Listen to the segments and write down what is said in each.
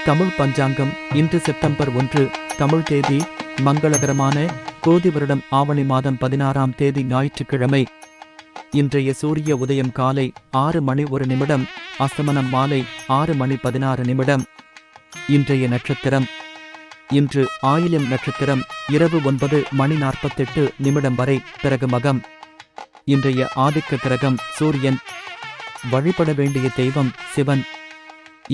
தமிழ் பஞ்சாங்கம் இன்று செப்டம்பர் 1 தமிழ் தேதி மங்களகரமான கோதி வருடம் ஆவணி மாதம் 16ஆம் தேதி ஞாயிற்றுக்கிழமை. இன்றைய சூரிய உதயம் காலை 6:01, அஸ்தமனம் மாலை 6:16. இன்றைய நட்சத்திரம். இன்று ஆயில்யம் நட்சத்திரம் இரவு 9:48 வரை, பிறகு மகம். இன்றைய ஆதிக்க கிரகம் சூரியன். வழிபட வேண்டிய தெய்வம் சிவன்.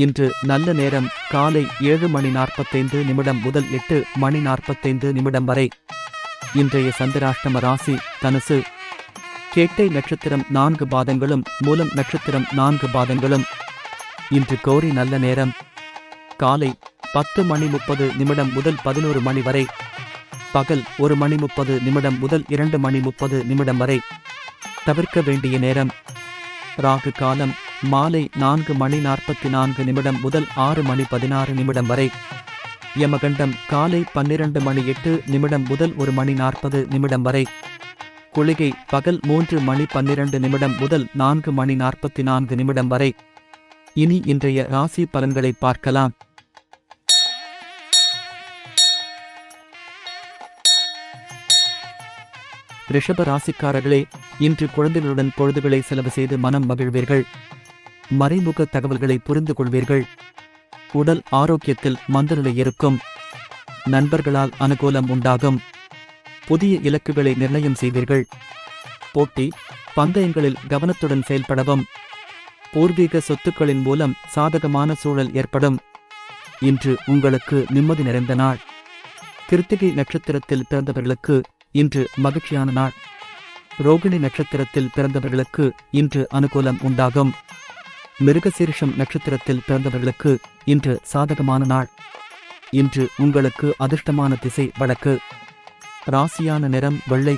இன்று நல்ல நேரம் காலை 7:45 முதல் 8:45 வரை. இன்றைய சந்திராஷ்டம ராசி தனுசு. கேட்டை நட்சத்திரம் 4 பாதங்களும் மூலம் நட்சத்திரம் 4 பாதங்களும். இன்று கோரி நல்ல நேரம் காலை 10:30 முதல் 11 வரை. பகல் 1:30 முதல் 2:30 வரை. தவிர்க்க வேண்டிய நேரம் ராகு காலம் மாலை 4:44 முதல் 6:16 வரை. யமகண்டம் காலை 12:08 முதல் 1:40 வரை. குளிகை பகல் 3:12 முதல் 4:44 வரை. இனி இன்றைய ராசி பலன்களை பார்க்கலாம். ரிஷப ராசிக்காரர்களே, இன்று குழந்தைகளுடன் பொழுதுகளை செலவு செய்து மனம் மகிழ்வீர்கள். மறைமுக தகவல்களை புரிந்து கொள்வீர்கள். உடல் ஆரோக்கியத்தில் மந்தநிலை இருக்கும். நண்பர்களால் அனுகூலம் உண்டாகும். புதிய இலக்குகளை நிர்ணயம் செய்வீர்கள். போட்டி பந்தயங்களில் கவனத்துடன் செயல்படவும். பூர்வீக சொத்துக்களின் மூலம் சாதகமான சூழல் ஏற்படும். இன்று உங்களுக்கு நிம்மதி நிறைந்த நாள். கிருத்திகை நட்சத்திரத்தில் பிறந்தவர்களுக்கு இன்று மகிழ்ச்சியான நாள். ரோகிணி நட்சத்திரத்தில் பிறந்தவர்களுக்கு இன்று அனுகூலம் உண்டாகும். மிருகசீரிஷம் நட்சத்திரத்தில் பிறந்தவர்களுக்கு இன்று சாதகமான நாள். இன்று உங்களுக்கு அதிர்ஷ்டமான திசை வடக்கு. ராசியான நிறம் வெள்ளை.